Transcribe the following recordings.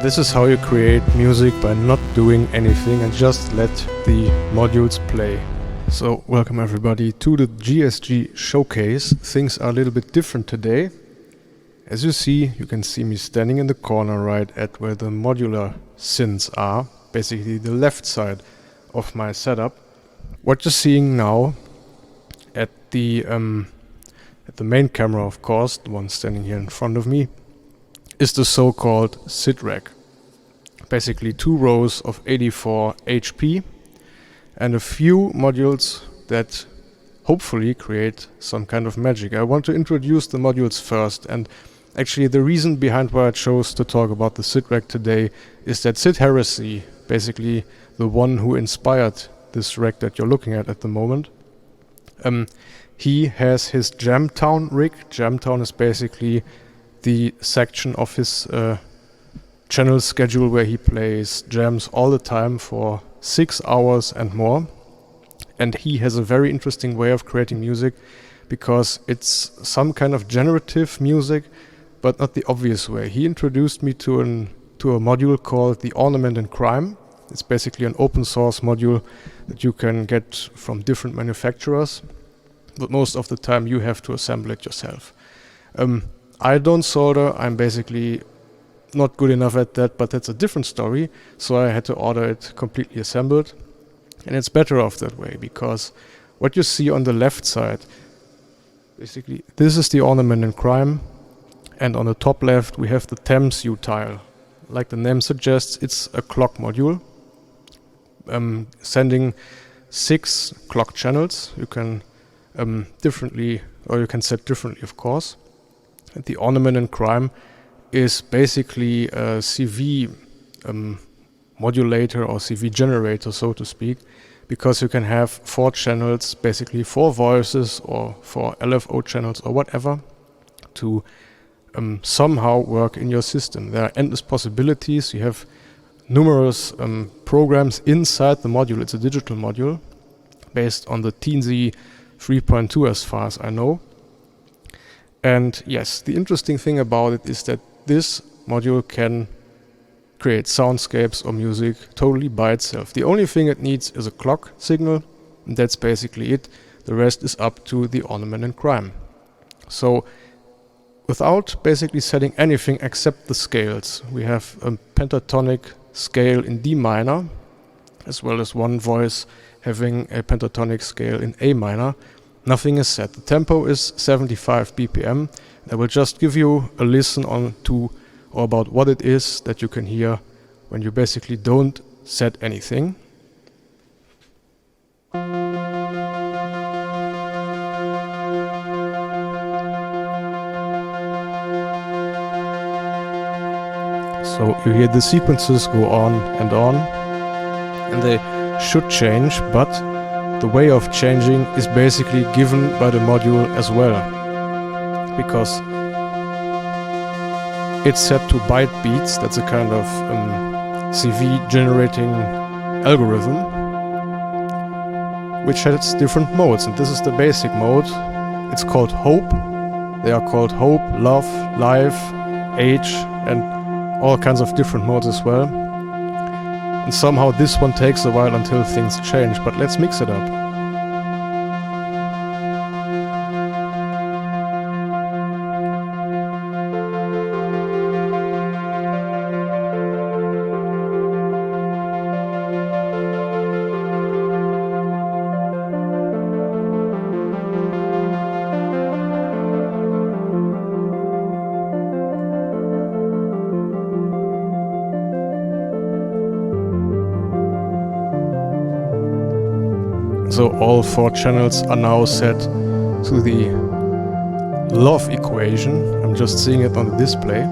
this is how you create music by not doing anything and just let the modules play. So welcome everybody to the GSG Showcase. Things are a little bit different today. As you see, you can see me standing in the corner right at where the modular synths are, basically the left side of my setup. What you're seeing now at the main camera, of course, the one standing here in front of me, is the so-called Syd Rack. Basically 2 rows of 84 HP and a few modules that hopefully create some kind of magic. I want to introduce the modules first, and actually the reason behind why I chose to talk about the Syd Rack today is that Sid Heresy, basically the one who inspired this rack that you're looking at the moment, he has his Jamtown rig. Jamtown is basically the section of his channel schedule where he plays jams all the time for 6 hours and more. And he has a very interesting way of creating music because it's some kind of generative music, but not the obvious way. He introduced me to a module called the Ornament and Crime. It's basically an open source module that you can get from different manufacturers, but most of the time you have to assemble it yourself. I don't solder, I'm basically not good enough at that, but that's a different story. So I had to order it completely assembled, and it's better off that way because what you see on the left side, basically this is the Ornament and Crime, and on the top left we have the Thames U tile. Like the name suggests, it's a clock module sending 6 clock channels. You can you can set differently, of course. And the Ornament and Crime is basically a CV modulator or CV generator, so to speak, because you can have 4 channels, basically 4 voices or 4 LFO channels or whatever to somehow work in your system. There are endless possibilities. You have numerous programs inside the module. It's a digital module based on the Teensy 3.2 as far as I know. And yes, the interesting thing about it is that this module can create soundscapes or music totally by itself. The only thing it needs is a clock signal, and that's basically it. The rest is up to the Ornament and Crime. So without basically setting anything except the scales, we have a pentatonic scale in D minor, as well as one voice having a pentatonic scale in A minor. Nothing is set. The tempo is 75 BPM. I will just give you a listen on to or about what it is that you can hear when you basically don't set anything. So you hear the sequences go on, and they should change, but the way of changing is basically given by the module as well, because it's set to byte beats. That's a kind of CV generating algorithm which has different modes, and this is the basic mode. It's called Hope. They are called Hope, Love, Life, Age, and all kinds of different modes as well. And somehow this one takes a while until things change, but let's mix it up. So all 4 channels are now set to the love equation. I'm just seeing it on the display.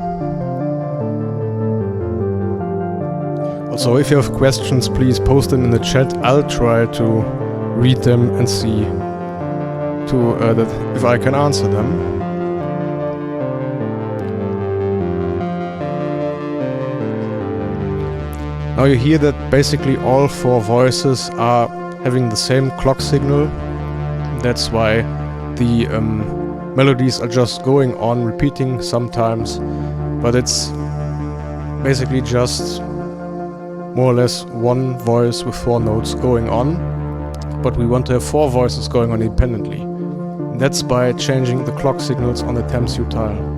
Also, if you have questions, please post them in the chat. I'll try to read them and see that if I can answer them. Now you hear that basically all 4 voices are having the same clock signal. That's why the melodies are just going on, repeating sometimes, but it's basically just more or less one voice with 4 notes going on, but we want to have 4 voices going on independently. And that's by changing the clock signals on the temp tile.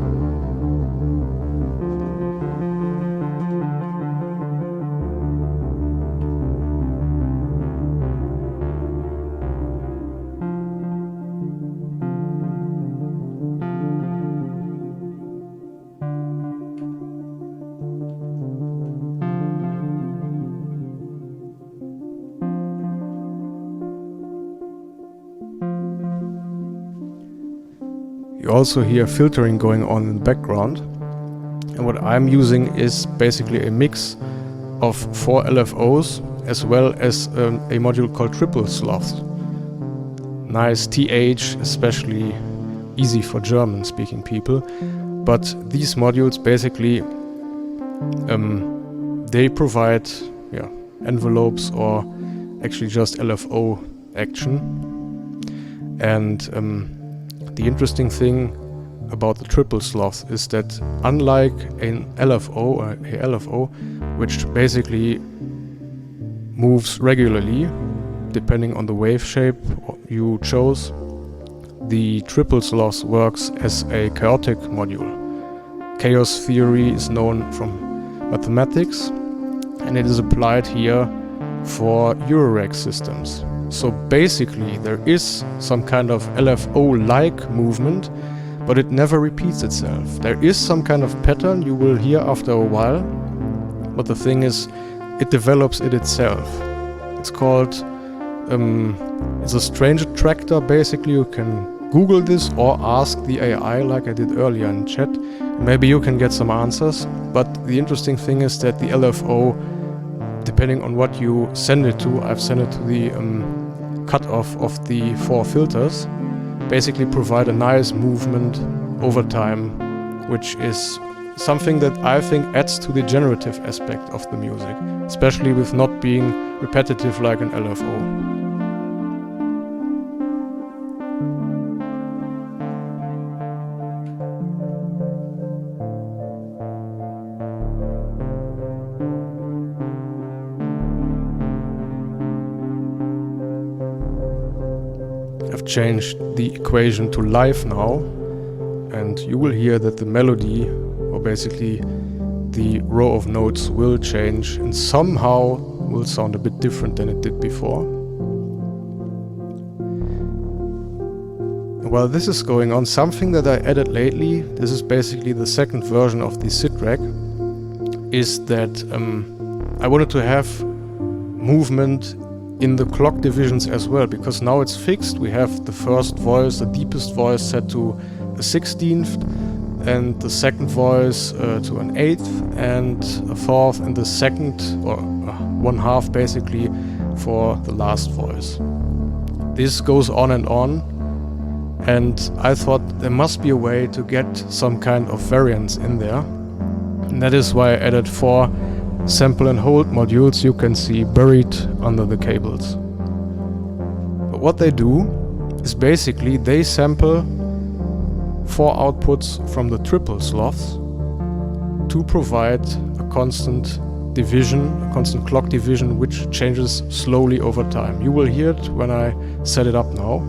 You also hear filtering going on in the background, and what I'm using is basically a mix of 4 LFOs as well as a module called Triple Sloths. Nice TH, especially easy for German speaking people, but these modules basically they provide envelopes or actually just LFO action. And the interesting thing about the Triple Sloth is that unlike an LFO, which basically moves regularly depending on the wave shape you chose, the Triple Sloth works as a chaotic module. Chaos theory is known from mathematics, and it is applied here for Eurorack systems. So basically there is some kind of LFO-like movement, but it never repeats itself. There is some kind of pattern you will hear after a while, but the thing is, it develops it itself. It's called, it's a strange attractor basically. You can Google this or ask the AI like I did earlier in chat. Maybe you can get some answers, but the interesting thing is that the LFO, depending on what you send it to, I've sent it to the cutoff of the 4 filters, basically provide a nice movement over time, which is something that I think adds to the generative aspect of the music, especially with not being repetitive like an LFO. I've changed the equation to live now, and you will hear that the melody, or basically the row of notes, will change and somehow will sound a bit different than it did before. While this is going on, something that I added lately, this is basically the second version of the Syd Rack, is that I wanted to have movement in the clock divisions as well, because now it's fixed. We have the first voice, the deepest voice, set to a 16th, and the second voice to an 8th, and a 4th, and the second, or 1/2 basically, for the last voice. This goes on, and I thought there must be a way to get some kind of variance in there, and that is why I added 4 sample and hold modules you can see buried under the cables. But what they do is basically they sample 4 outputs from the Triple Sloths to provide a constant division, a constant clock division, which changes slowly over time. You will hear it when I set it up now.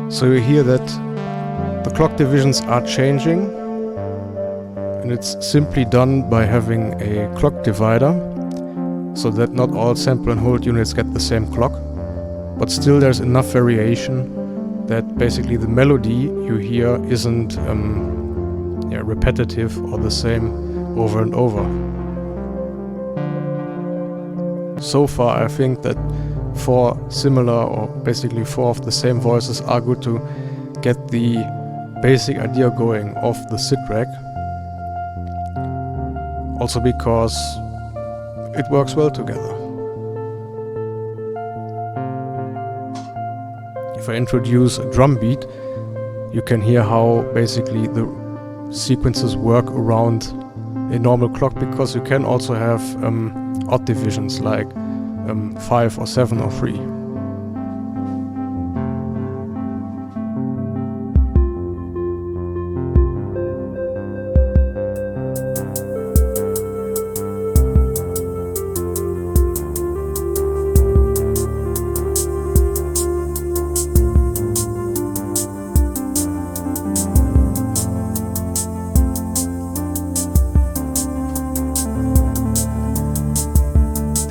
So you hear that the clock divisions are changing, And it's simply done by having a clock divider, so that not all sample and hold units get the same clock, but still there's enough variation that basically the melody you hear isn't repetitive or the same over and over. So far I think that 4 similar or basically 4 of the same voices are good to get the basic idea going of the Syd Rack. Also because it works well together. If I introduce a drum beat, you can hear how basically the sequences work around a normal clock, because you can also have odd divisions like 5 or 7 or 3.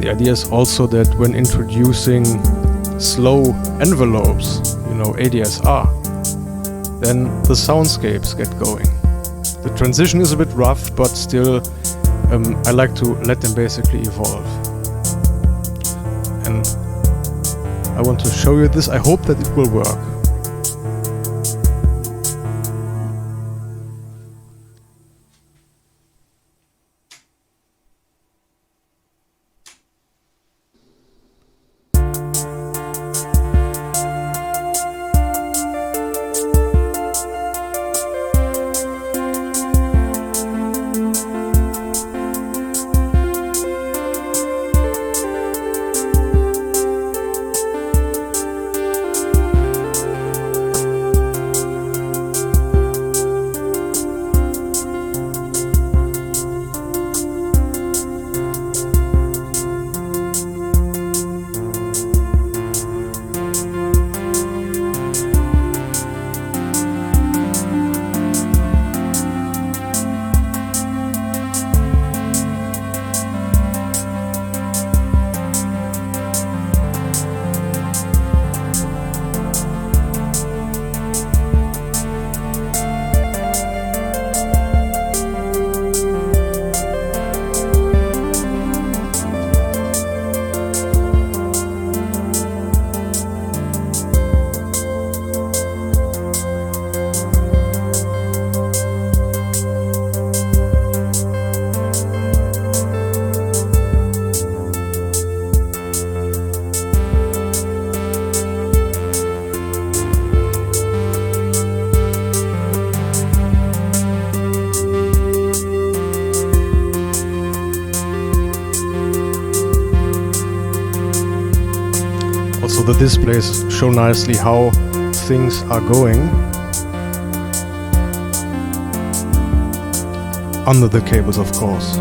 The idea is also that when introducing slow envelopes, ADSR, then the soundscapes get going. The transition is a bit rough, but still I like to let them basically evolve. And I want to show you this. I hope that it will work. Also the displays show nicely how things are going under the cables, of course.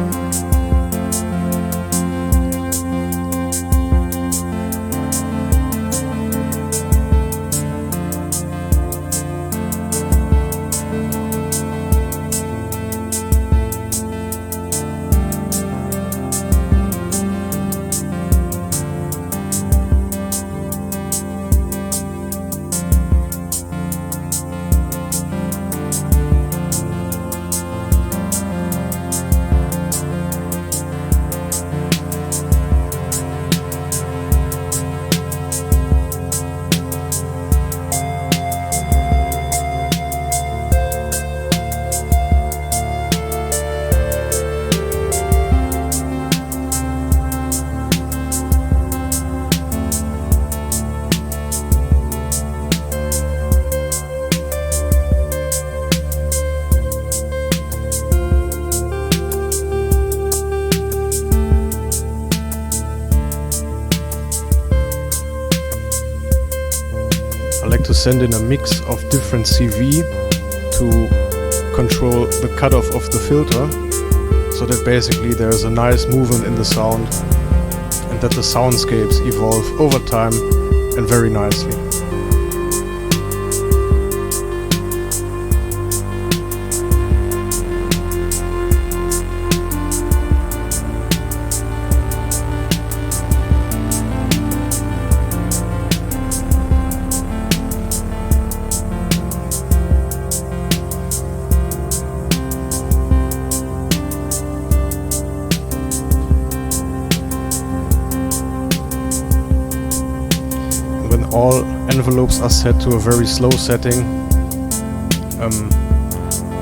I like to send in a mix of different CV to control the cutoff of the filter, so that basically there's a nice movement in the sound and that the soundscapes evolve over time and very nicely. all envelopes are set to a very slow setting.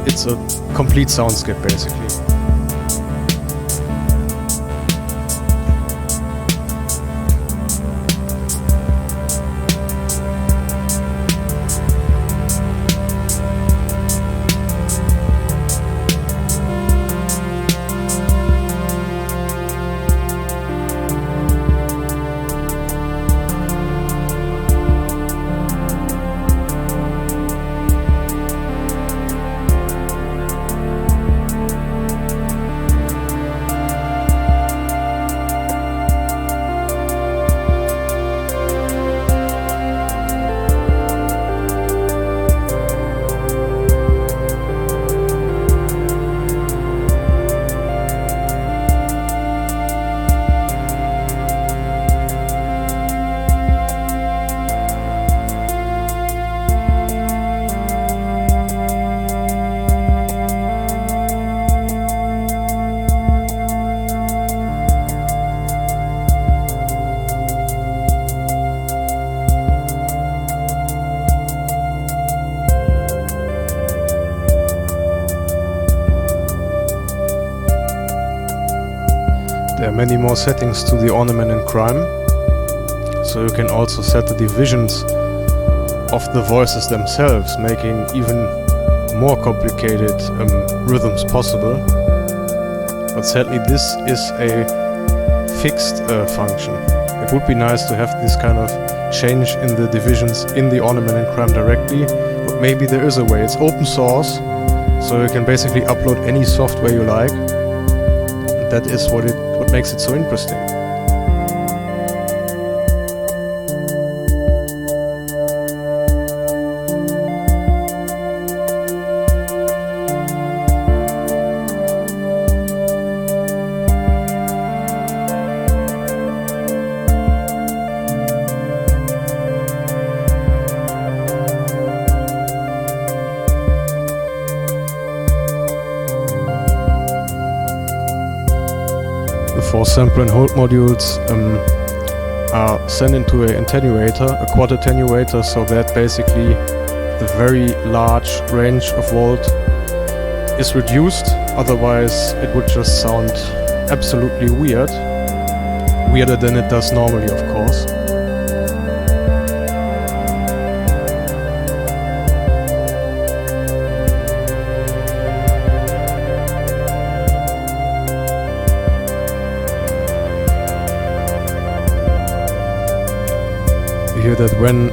It's a complete soundscape basically. There are many more settings to the Ornament and Crime, so you can also set the divisions of the voices themselves, making even more complicated rhythms possible. But sadly this is a fixed function. It would be nice to have this kind of change in the divisions in the Ornament and Crime directly, but maybe there is a way. It's open source, so you can basically upload any software you like. That is what makes it so interesting. The 4 sample and hold modules are sent into an attenuator, a quad attenuator, so that basically the very large range of volt is reduced. Otherwise it would just sound absolutely weird, weirder than it does normally, of course. You hear that when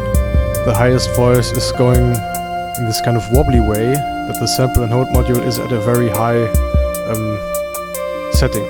the highest voice is going in this kind of wobbly way, that the sample and hold module is at a very high setting.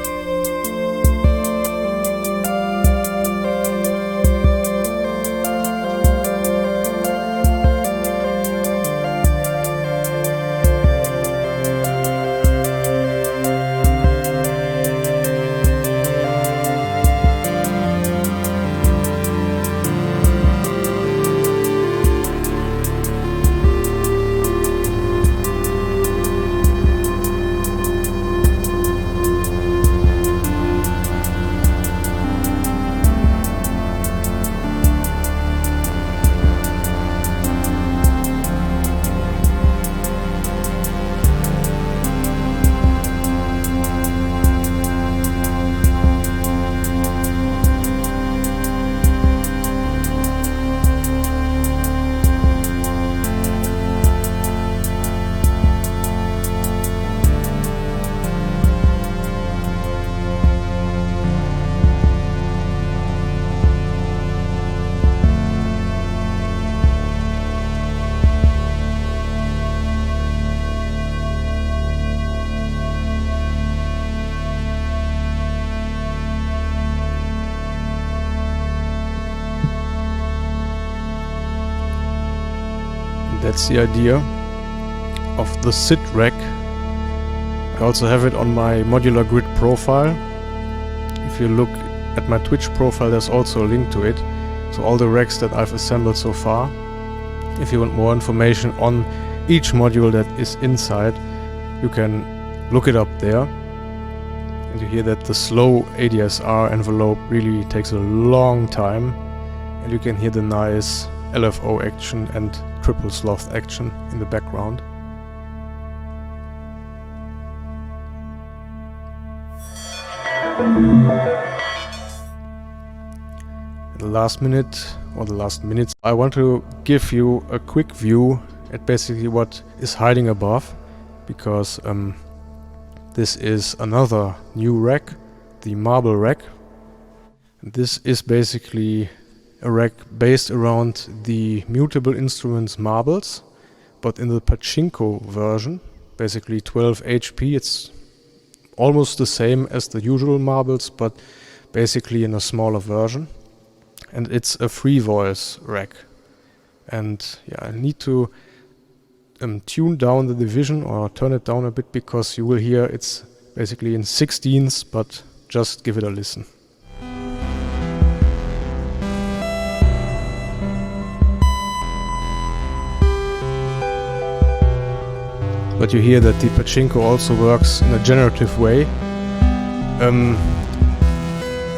That's the idea of the Syd Rack. I also have it on my Modular Grid profile. If you look at my Twitch profile, there's also a link to it. So all the racks that I've assembled so far. If you want more information on each module that is inside, you can look it up there. And you hear that the slow ADSR envelope really takes a long time. and you can hear the nice LFO action and Triple Sloth action in the background. In the last minute, or the last minutes, I want to give you a quick view at basically what is hiding above, because this is another new rack, the Marble rack. And this is basically a rack based around the mutable instruments marbles, but in the pachinko version, basically 12 HP. It's almost the same as the usual marbles, but basically in a smaller version. And it's a free voice rack. And yeah, I need to tune down the division or turn it down a bit, because you will hear it's basically in 16ths, but just give it a listen. But you hear that the pachinko also works in a generative way.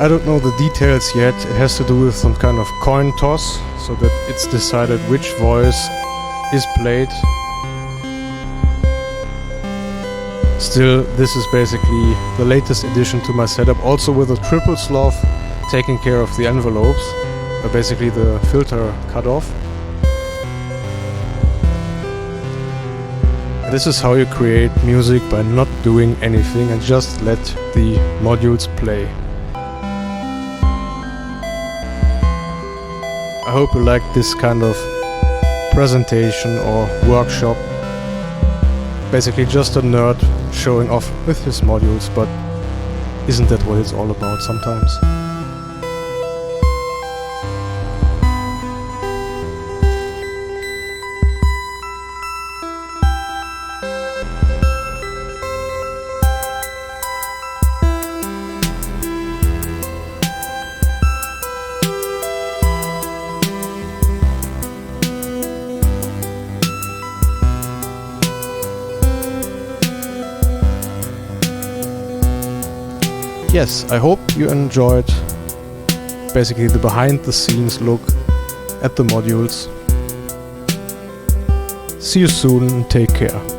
I don't know the details yet. It has to do with some kind of coin toss, so that it's decided which voice is played. Still, this is basically the latest addition to my setup, also with a Triple Sloth taking care of the envelopes, basically the filter cutoff. This is how you create music by not doing anything and just let the modules play. I hope you like this kind of presentation or workshop. Basically just a nerd showing off with his modules, but isn't that what it's all about sometimes? Yes, I hope you enjoyed basically the behind the scenes look at the modules. See you soon and take care.